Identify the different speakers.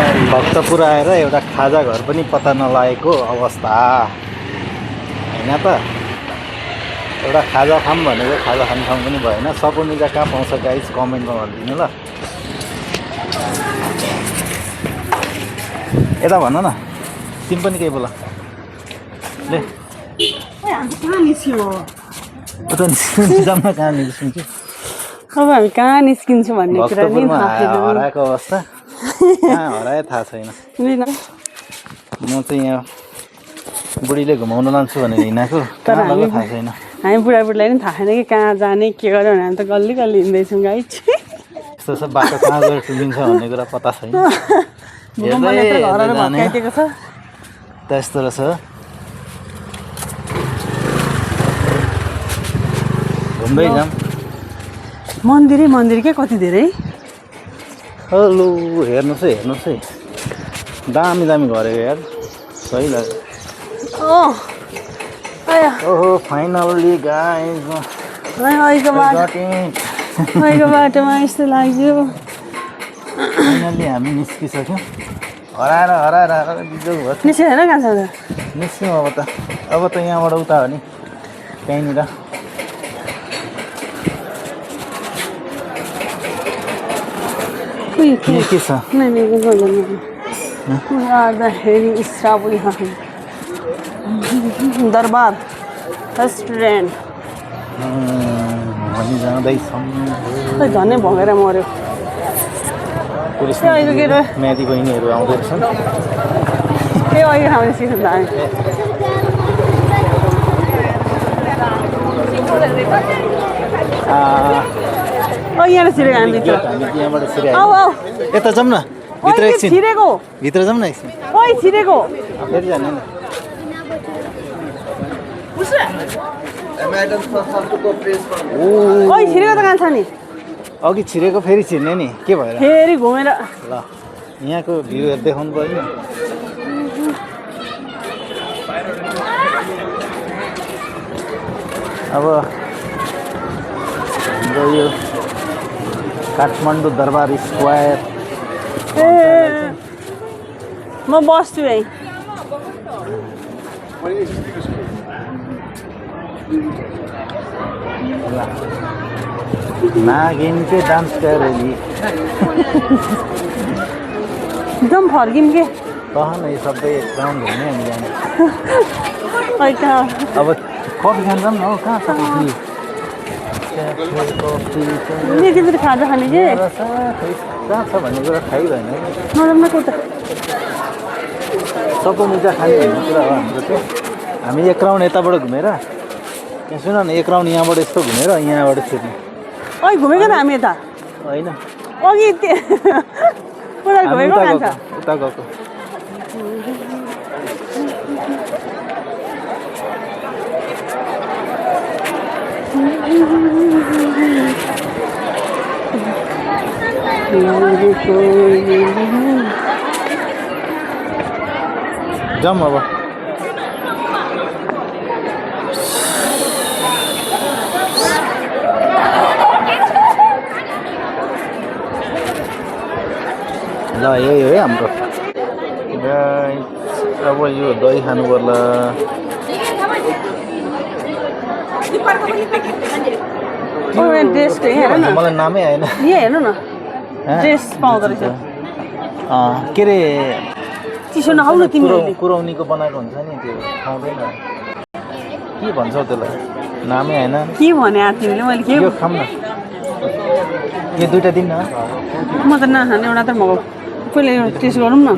Speaker 1: भक्तपुर आएर एउटा खाजा घर पनि पत्ता नलागेको अवस्था हैन त। एउटा खाजा खाम भनेको खाजा खाने ठाउँ पनि भएन। सकुनिजा कहाँ पाउँछ गाइस कमेन्टमा भनिदिनु ल। यता भन न तिमी पनि केही बोल ले।
Speaker 2: कहाँ निस्क्यो
Speaker 1: उता निस्किन्छ कहाँ निस्किन्छु।
Speaker 2: अब हामी कहाँ निस्किन्छौँ भन्ने कुरा नि
Speaker 1: भक्तपुरमा हराएको अवस्था कहाँ हराए थाहा छैन। म चाहिँ यहाँ बुढीले घुमाउन लान्छु भनेर हिँडेको तर थाहा छैन।
Speaker 2: हामी बुढाबुढीलाई पनि थाहा छैन कि कहाँ जाने के गर्यो भने हामी त गल्ली गल्ली हिँड्दैछौँ गाई।
Speaker 1: यस्तो छ बाटो कहाँ गएर टुलिन्छ भन्ने कुरा पत्ता छैन।
Speaker 2: भत्काइदिएको छ
Speaker 1: त्यस्तो रहेछ। घुम्दै जाऊँ।
Speaker 2: मन्दिर के कति धेरै।
Speaker 1: हेलो हेर्नुहोस् है दामी दामी गरेको यार सही लाग्यो। ओहो फाइनल्ली गाइस
Speaker 2: अहिलेको बाटोमा यस्तो लाग्यो।
Speaker 1: फाइनल्ली हामी निस्किसक्यौँ। हराएर बिजोग भयो।
Speaker 2: निस्क्यो होइन कहाँ छ
Speaker 1: निस्क्यौँ अब त यहाँबाट उता हो नि त्यहीँनिर। के छ
Speaker 2: दरबार रेस्टुरेन्ट
Speaker 1: हामी जाँदैछौँ।
Speaker 2: झनै भगेर मऱ्यो।
Speaker 1: म्यादी बहिनीहरू आउँदै रहेछन्।
Speaker 2: ए अहिले खाउने सिक्नु हामी यहाँ छिरेको हामी भित्र।
Speaker 1: यहाँबाट छिरे
Speaker 2: आऊ
Speaker 1: यता जाऊँ न भित्र एकछिन।
Speaker 2: छिरेको
Speaker 1: भित्र जाऊँ न एकछिन।
Speaker 2: ओइ छिरेको
Speaker 1: फेरि जाने नि।
Speaker 2: ओइ छिरेको त कहाँ छ नि।
Speaker 1: अघि छिरेको फेरि छिर्ने नि के भएर
Speaker 2: फेरि घुमेर
Speaker 1: ल यहाँको भ्यूहरू देखाउनु पर्यो नि। अब हाम्रो यो काठमाडौँ दरबार स्क्वायर
Speaker 2: म बस्छु है।
Speaker 1: नागिन के डान्स गरेली
Speaker 2: एकदम फर्किम के
Speaker 1: कह न यो सबै ग्राउन्ड घुम्ने हामी जाने। अब कफी खान जाऊँ न हौ कहाँ छ
Speaker 2: कफी खाजा खाने के
Speaker 1: कहाँ छ भन्ने कुरा थाहै भएन। सकुनिजा खाने भन्ने कुरा हो हाम्रो चाहिँ। हामी एक राउन्ड यताबाट घुमेर यहाँ सुन न एक राउन्ड यहाँबाट यस्तो घुमेर यहाँबाट छिर्ने।
Speaker 2: ओइ घुमेको त हामी यता
Speaker 1: होइन
Speaker 2: अघि घुमेको
Speaker 1: उता गएको। जाऊँ अब ल यही हो है हाम्रो। अब यो दही खानु पर्ला। मलाई नामै आएन।
Speaker 2: हेर्नु न ड्रेस पाउँदो रहेछ।
Speaker 1: के अरे
Speaker 2: चिसो नखाउनु तिमीहरूले।
Speaker 1: कुरौनीको बनाएको हुन्छ नि त्यो खाउँदैन। के भन्छौ त्यसलाई नामै आएन।
Speaker 2: के भने तिमीले मैले के
Speaker 1: खाऊँ न यो दुइटा दिन न।
Speaker 2: म त नखाने एउटा त मगाऊ पहिले टेस्ट गरौँ न।